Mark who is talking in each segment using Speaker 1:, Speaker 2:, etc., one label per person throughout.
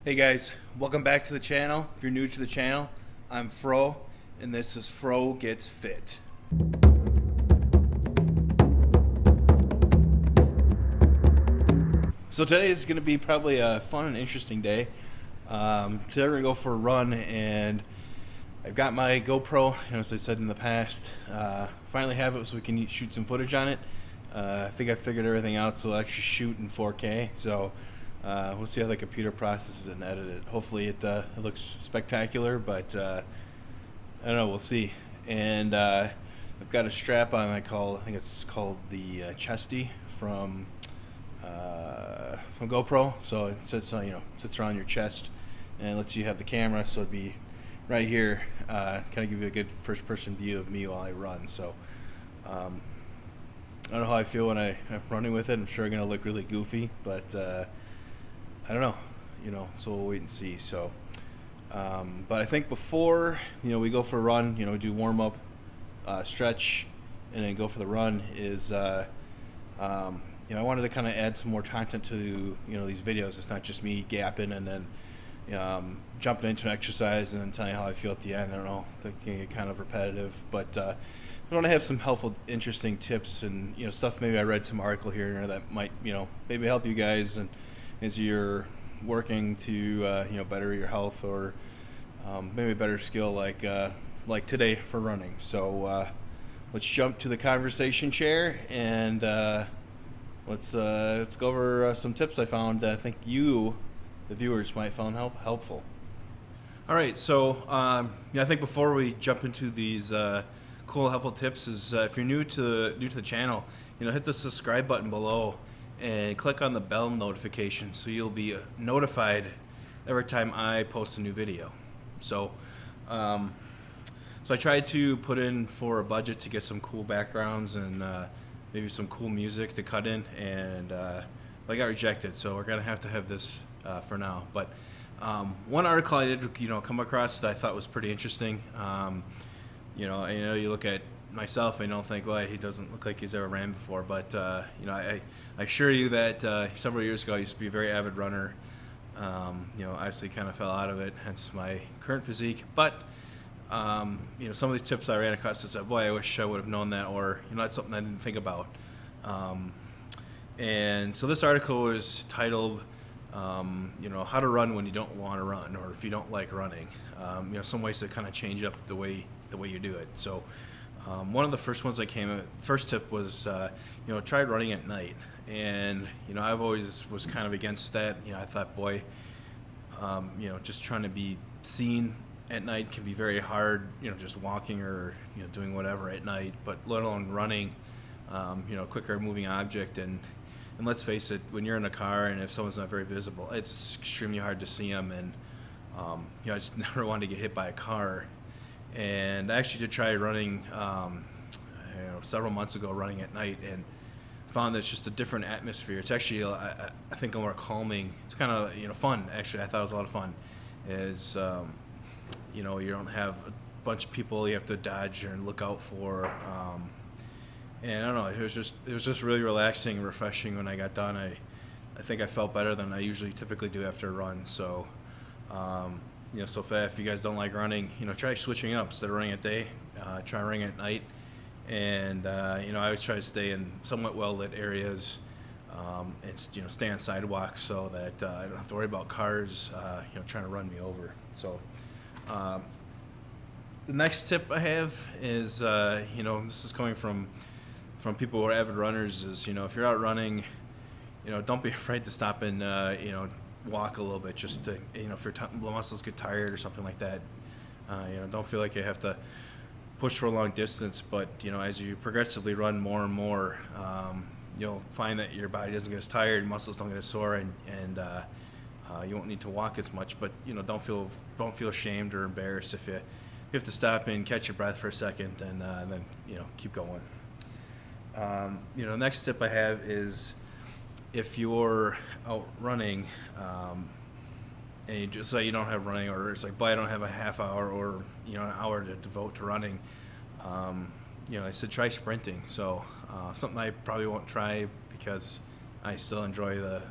Speaker 1: Hey guys, welcome back to the channel. If you're new to the channel, I'm Fro, and this is Fro Gets Fit. So today is going to be probably a fun and interesting day. Today we're going to go for a run, and I've got my GoPro, as I said in the past. Finally have it so we can shoot some footage on it. I think I figured everything out, so I'll actually shoot in 4K. So we'll see how the computer processes it and edit it. Hopefully it looks spectacular, but I don't know. We'll see. And I've got a strap on. I think it's called the Chesty from GoPro. So it sits around your chest and lets you have the camera. So it'd be right here, kind of give you a good first-person view of me while I run. So I don't know how I feel when I'm running with it. I'm sure I'm gonna look really goofy, but I don't know, so we'll wait and see. So, but I think before, we go for a run, we do warm up, stretch, and then go for the run is, I wanted to kind of add some more content to, these videos. It's not just me gapping and then, jumping into an exercise and then telling you how I feel at the end. I don't know, I think it can get kind of repetitive, but, I want to have some helpful, interesting tips and, stuff. Maybe I read some article here and there that might, maybe help you guys and as you're working to better your health or maybe a better skill like today for running. So let's jump to the conversation chair and let's go over some tips I found that I think you, the viewers, might find helpful. All right, so I think before we jump into these cool helpful tips is if you're new to the channel, hit the subscribe button below and click on the bell notification so you'll be notified every time I post a new video. So I tried to put in for a budget to get some cool backgrounds and maybe some cool music to cut in, and I got rejected, so we're gonna have to have this for now. But one article I did come across that I thought was pretty interesting. You look at myself and don't think, well, he doesn't look like he's ever ran before, but I assure you that several years ago I used to be a very avid runner. Obviously kind of fell out of it, hence my current physique. But some of these tips I ran across, I said, boy, I wish I would have known that, or that's something I didn't think about. And so this article was titled how to run when you don't want to run, or if you don't like running. Some ways to kind of change up the way you do it. So one of the first ones first tip was try running at night. And I've always was kind of against that. I thought, boy, just trying to be seen at night can be very hard, just walking or doing whatever at night, but let alone running, quicker moving object. And let's face it, when you're in a car and if someone's not very visible, it's extremely hard to see them. And I just never wanted to get hit by a car. And I actually did try running several months ago, running at night, and found that it's just a different atmosphere. It's actually, I think, more calming. It's kind of fun, actually. I thought it was a lot of fun. You don't have a bunch of people you have to dodge and look out for. And I don't know, it was just really relaxing and refreshing when I got done. I think I felt better than I usually typically do after a run. So so if you guys don't like running, try switching up. Instead of running at day, try running at night. And I always try to stay in somewhat well-lit areas, and stay on sidewalks so that I don't have to worry about cars trying to run me over. So the next tip I have is this is coming from people who are avid runners, is if you're out running, don't be afraid to stop and walk a little bit, just to if your muscles get tired or something like that. Don't feel like you have to push for a long distance, but as you progressively run more and more, you'll find that your body doesn't get as tired, muscles don't get as sore, and you won't need to walk as much. But don't feel ashamed or embarrassed if you have to stop and catch your breath for a second, and then keep going. Next tip I have is, if you're out running and you just say you don't have running, or it's like, boy, I don't have a half hour or an hour to devote to running, I said try sprinting. So something I probably won't try because I still enjoy the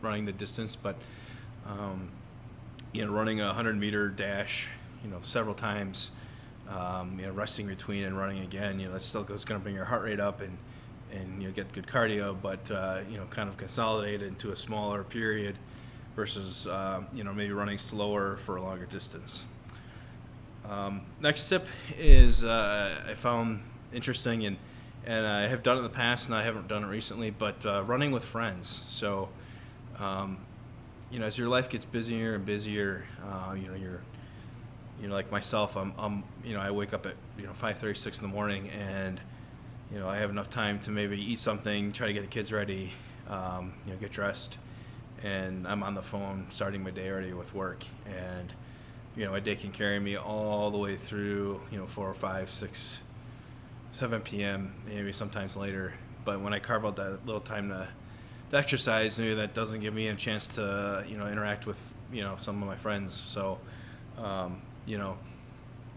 Speaker 1: running the distance, but running a 100-meter dash, several times, resting between and running again, that still going to bring your heart rate up and get good cardio, but kind of consolidate it into a smaller period versus maybe running slower for a longer distance. Next tip is I found interesting, and I have done it in the past, and I haven't done it recently, but running with friends. So as your life gets busier and busier, you're like myself. I wake up at 5:30, 6 in the morning, and I have enough time to maybe eat something, try to get the kids ready, get dressed, and I'm on the phone starting my day already with work. And my day can carry me all the way through 4 or 5, 6, 7 p.m., maybe sometimes later. But when I carve out that little time to exercise, maybe that doesn't give me a chance to interact with some of my friends. So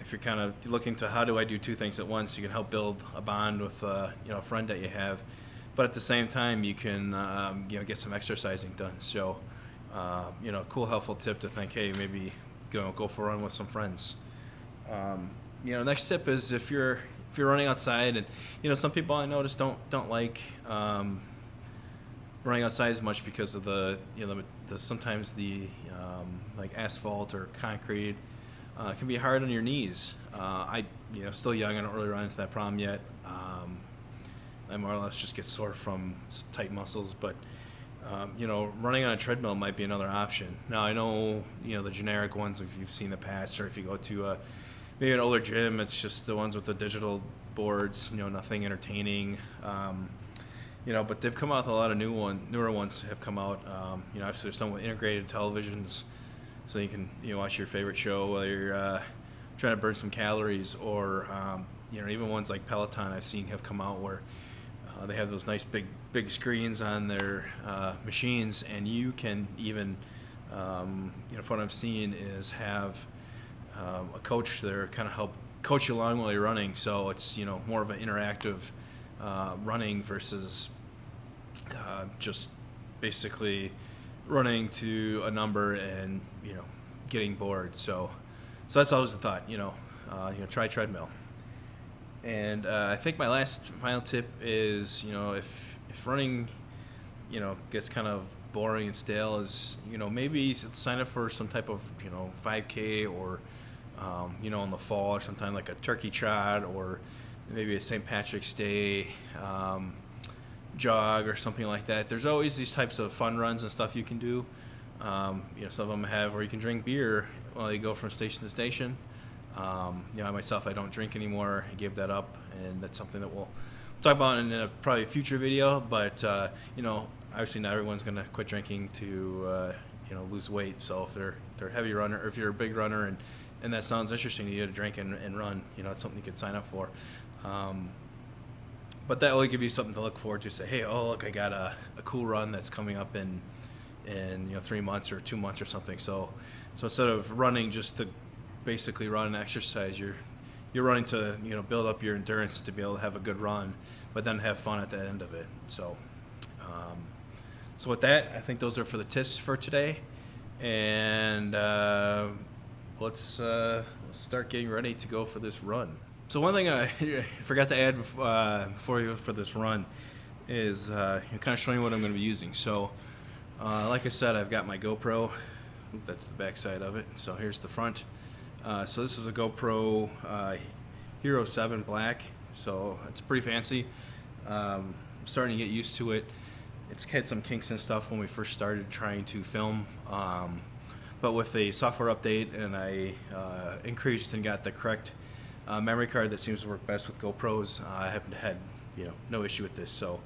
Speaker 1: if you're kind of looking to how do I do two things at once, you can help build a bond with a friend that you have, but at the same time you can get some exercising done. So cool, helpful tip to think, hey, maybe go for a run with some friends. Next tip is if you're running outside, and some people I notice don't like running outside as much because of the sometimes the like asphalt or concrete can be hard on your knees. Still young, I don't really run into that problem yet. I more or less just get sore from tight muscles, but running on a treadmill might be another option. Now I know the generic ones, if you've seen in the past, or if you go to maybe an older gym, it's just the ones with the digital boards, nothing entertaining. But they've come out with a lot of newer ones have come out. Obviously there's some with integrated televisions, so you can watch your favorite show while you're trying to burn some calories, or even ones like Peloton I've seen have come out where they have those nice big screens on their machines, and you can even from what I've seen is have a coach there kind of help coach you along while you're running. So it's more of an interactive running versus just basically running to a number and getting bored. So that's always the thought. Try treadmill. And I think my final tip is if running gets kind of boring and stale, is maybe sign up for some type of 5K, or in the fall, or sometime like a turkey trot, or maybe a St. Patrick's Day jog or something like that. There's always these types of fun runs and stuff you can do. Some of them have where you can drink beer while you go from station to station. I myself, I don't drink anymore. I gave that up, and that's something that we'll talk about in a probably future video. But obviously not everyone's going to quit drinking to lose weight. So if they're a heavy runner, or if you're a big runner and that sounds interesting to you to drink and run, it's something you could sign up for. But that will give you something to look forward to. Say, hey, look, I got a cool run that's coming up in 3 months or 2 months or something. So instead of running just to basically run and exercise, you're running to build up your endurance to be able to have a good run, but then have fun at the end of it. So with that, I think those are for the tips for today, and let's start getting ready to go for this run. So one thing I forgot to add before we go for this run is kind of showing you what I'm going to be using. So like I said, I've got my GoPro. That's the back side of it. So here's the front. So this is a GoPro Hero 7 Black. So it's pretty fancy. I'm starting to get used to it. It's had some kinks and stuff when we first started trying to film. But with the software update, and I increased and got the correct memory card that seems to work best with GoPros, I haven't had no issue with this. So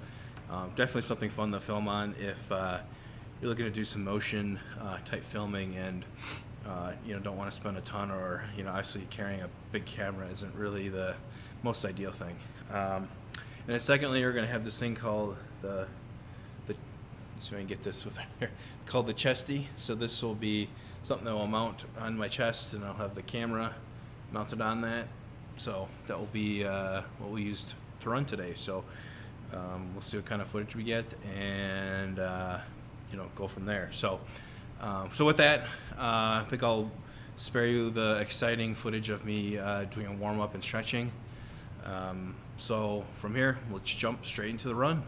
Speaker 1: definitely something fun to film on if you're looking to do some motion type filming and don't want to spend a ton, or obviously carrying a big camera isn't really the most ideal thing. And then secondly, you're going to have this thing called the so I can get this with here, called the Chesty. So this will be something that will mount on my chest, and I'll have the camera mounted on that. So that will be what we used to run today. So we'll see what kind of footage we get, and go from there. So So with that, I think I'll spare you the exciting footage of me doing a warm-up and stretching. So from here, let's jump straight into the run.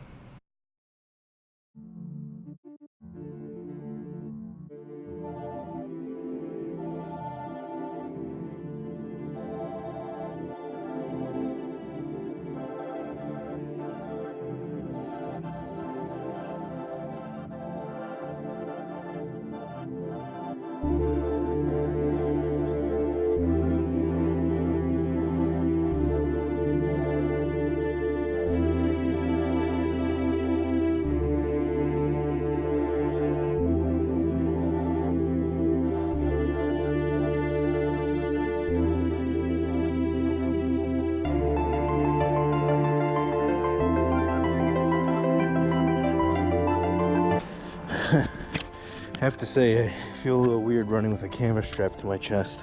Speaker 1: I have to say, I feel a little weird running with a camera strapped to my chest.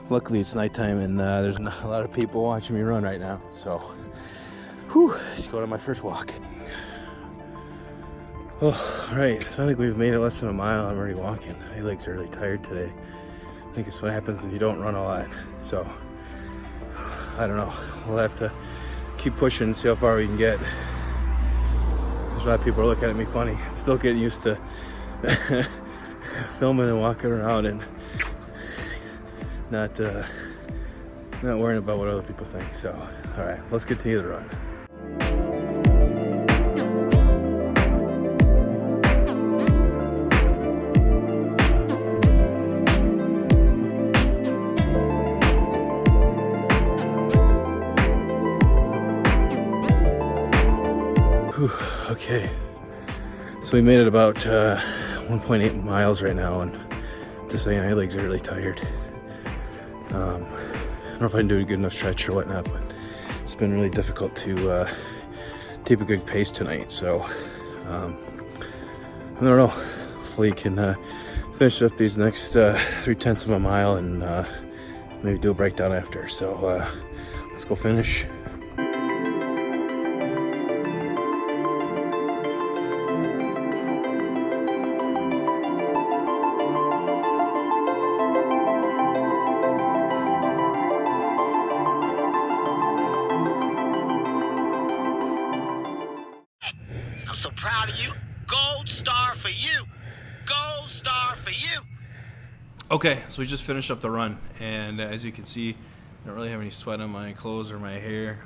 Speaker 1: Luckily it's nighttime and there's not a lot of people watching me run right now, so whew, let's go on my first walk. Oh, alright, so I think we've made it less than a mile. I'm already walking. My legs are really tired today. I think it's what happens when you don't run a lot, so I don't know. We'll have to keep pushing, see how far we can get. There's a lot of people are looking at me funny. Still getting used to filming and walking around and not worrying about what other people think. So, all right, let's continue the run. Whew, okay. So we made it about 1.8 miles right now, and just saying, my legs are really tired. I don't know if I can do a good enough stretch or whatnot, but it's been really difficult to keep a good pace tonight. So I don't know. Hopefully, can finish up these next 0.3 of a mile and maybe do a breakdown after. So let's go finish.
Speaker 2: I'm so proud of you. Gold star for you. Gold star for you.
Speaker 1: Okay, so we just finished up the run, and as you can see, I don't really have any sweat on my clothes or my hair.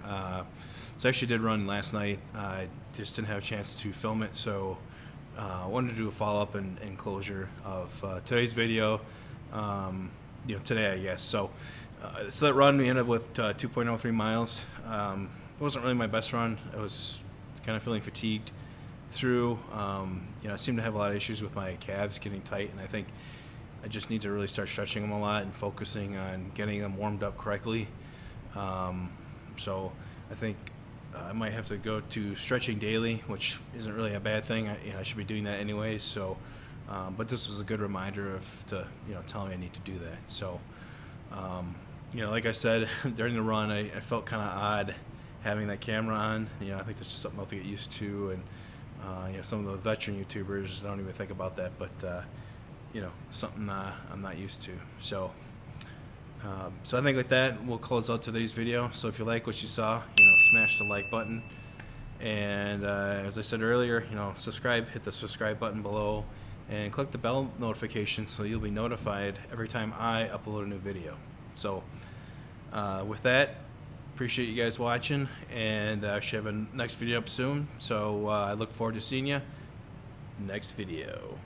Speaker 1: So I actually did run last night. I just didn't have a chance to film it, so I wanted to do a follow-up and closure of today's video. Today, I guess. So that run, we ended up with 2.03 miles. It wasn't really my best run. I was kind of feeling fatigued through. I seem to have a lot of issues with my calves getting tight, and I think I just need to really start stretching them a lot and focusing on getting them warmed up correctly. So I think I might have to go to stretching daily, which isn't really a bad thing. I should be doing that anyways. So, but this was a good reminder to tell me I need to do that. So, like I said during the run, I felt kind of odd having that camera on. I think that's just something I'll have to get used to, and some of the veteran YouTubers don't even think about that, but something I'm not used to. So I think with that, we'll close out today's video. So if you like what you saw, smash the like button, and as I said earlier, subscribe, hit the subscribe button below, and click the bell notification so you'll be notified every time I upload a new video. So with that, appreciate you guys watching, and I should have a next video up soon. So I look forward to seeing you next video.